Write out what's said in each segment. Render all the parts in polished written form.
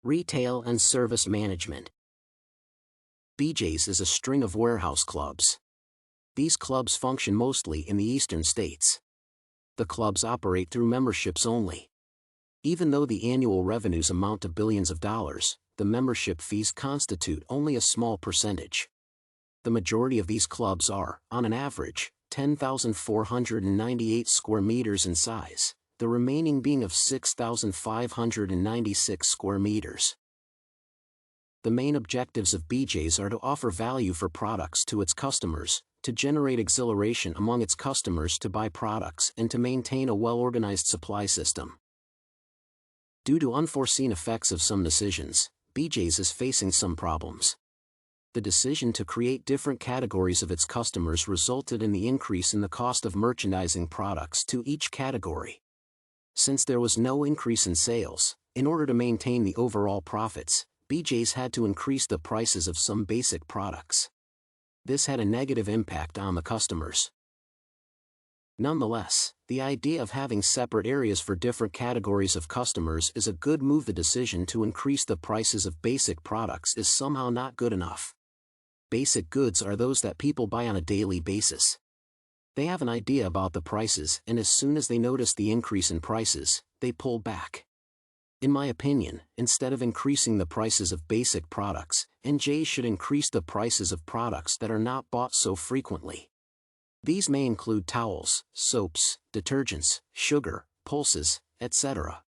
Retail and service management. BJ's is a string of warehouse clubs. These clubs function mostly in the eastern states. The clubs operate through memberships only. Even though the annual revenues amount to billions of dollars, the membership fees constitute only a small percentage. The majority of these clubs are, on an average, 10,498 square meters in size, the remaining being of 6,596 square meters. The main objectives of BJ's are to offer value for products to its customers, to generate exhilaration among its customers to buy products, and to maintain a well-organized supply system. Due to unforeseen effects of some decisions, BJ's is facing some problems. The decision to create different categories of its customers resulted in the increase in the cost of merchandising products to each category. Since there was no increase in sales, in order to maintain the overall profits, BJ's had to increase the prices of some basic products. This had a negative impact on the customers. Nonetheless, the idea of having separate areas for different categories of customers is a good move. The decision to increase the prices of basic products is somehow not good enough. Basic goods are those that people buy on a daily basis. They have an idea about the prices, and as soon as they notice the increase in prices, they pull back. In my opinion, instead of increasing the prices of basic products, NJ should increase the prices of products that are not bought so frequently. These may include towels, soaps, detergents, sugar, pulses, etc.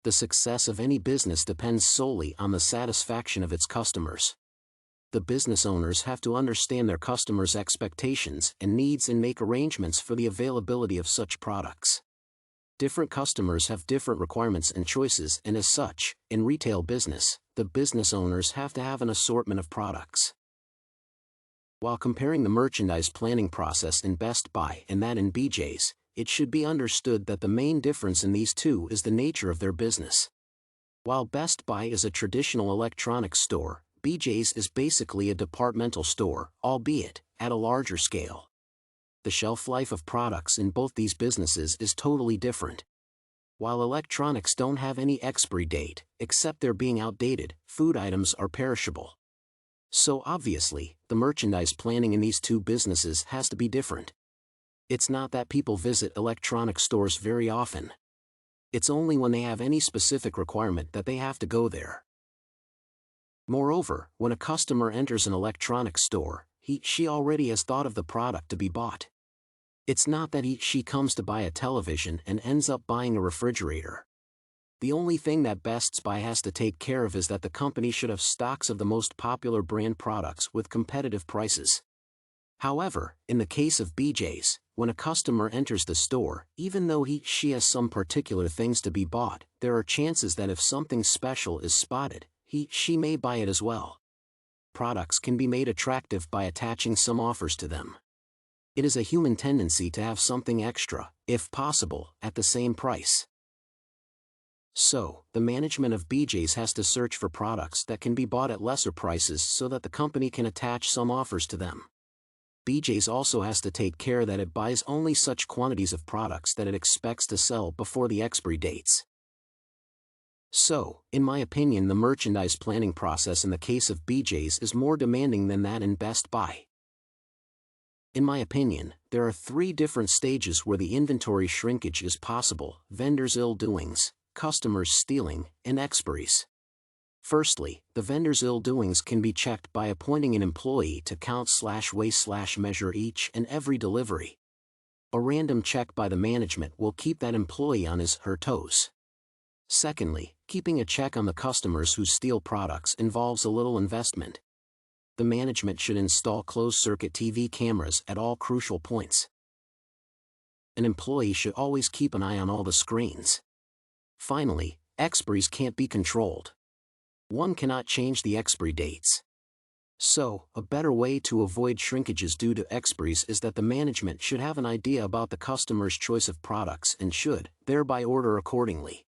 The success of any business depends solely on the satisfaction of its customers. The business owners have to understand their customers' expectations and needs and make arrangements for the availability of such products. Different customers have different requirements and choices, and as such, in retail business, the business owners have to have an assortment of products. While comparing the merchandise planning process in Best Buy and that in BJ's, it should be understood that the main difference in these two is the nature of their business. While Best Buy is a traditional electronics store, BJ's is basically a departmental store, albeit at a larger scale. The shelf life of products in both these businesses is totally different. While electronics don't have any expiry date, except their being outdated, food items are perishable. So obviously, the merchandise planning in these two businesses has to be different. It's not that people visit electronic stores very often. It's only when they have any specific requirement that they have to go there. Moreover, when a customer enters an electronics store, she already has thought of the product to be bought. It's not that she comes to buy a television and ends up buying a refrigerator. The only thing that Best Buy has to take care of is that the company should have stocks of the most popular brand products with competitive prices. However, in the case of BJ's, when a customer enters the store, even though she has some particular things to be bought, there are chances that if something special is spotted, she may buy it as well. Products can be made attractive by attaching some offers to them. It is a human tendency to have something extra, if possible, at the same price. So, the management of BJ's has to search for products that can be bought at lesser prices so that the company can attach some offers to them. BJ's also has to take care that it buys only such quantities of products that it expects to sell before the expiry dates. So, in my opinion, the merchandise planning process in the case of BJ's is more demanding than that in Best Buy. In my opinion, there are 3 different stages where the inventory shrinkage is possible: vendors' ill-doings, customers stealing, and expiries. Firstly, the vendors' ill-doings can be checked by appointing an employee to count/weigh/measure each and every delivery. A random check by the management will keep that employee on his/her toes. Secondly, keeping a check on the customers who steal products involves a little investment. The management should install closed-circuit TV cameras at all crucial points. An employee should always keep an eye on all the screens. Finally, expiries can't be controlled. One cannot change the expiry dates. So, a better way to avoid shrinkages due to expiries is that the management should have an idea about the customer's choice of products and should, thereby, order accordingly.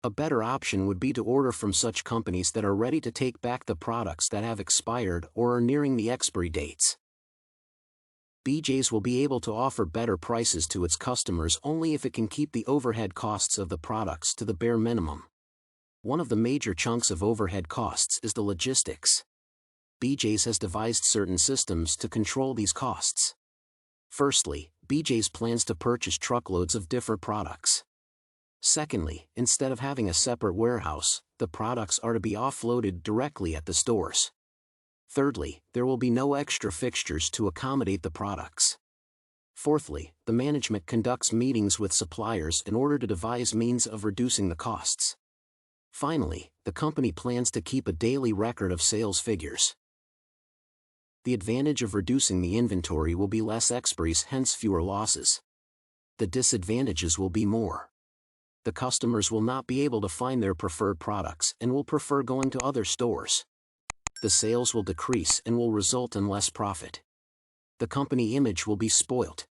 A better option would be to order from such companies that are ready to take back the products that have expired or are nearing the expiry dates. BJ's will be able to offer better prices to its customers only if it can keep the overhead costs of the products to the bare minimum. One of the major chunks of overhead costs is the logistics. BJ's has devised certain systems to control these costs. Firstly, BJ's plans to purchase truckloads of different products. Secondly, instead of having a separate warehouse, the products are to be offloaded directly at the stores. Thirdly, there will be no extra fixtures to accommodate the products. Fourthly, the management conducts meetings with suppliers in order to devise means of reducing the costs. Finally, the company plans to keep a daily record of sales figures. The advantage of reducing the inventory will be less expiries, hence fewer losses. The disadvantages will be more. The customers will not be able to find their preferred products and will prefer going to other stores. The sales will decrease and will result in less profit. The company image will be spoilt.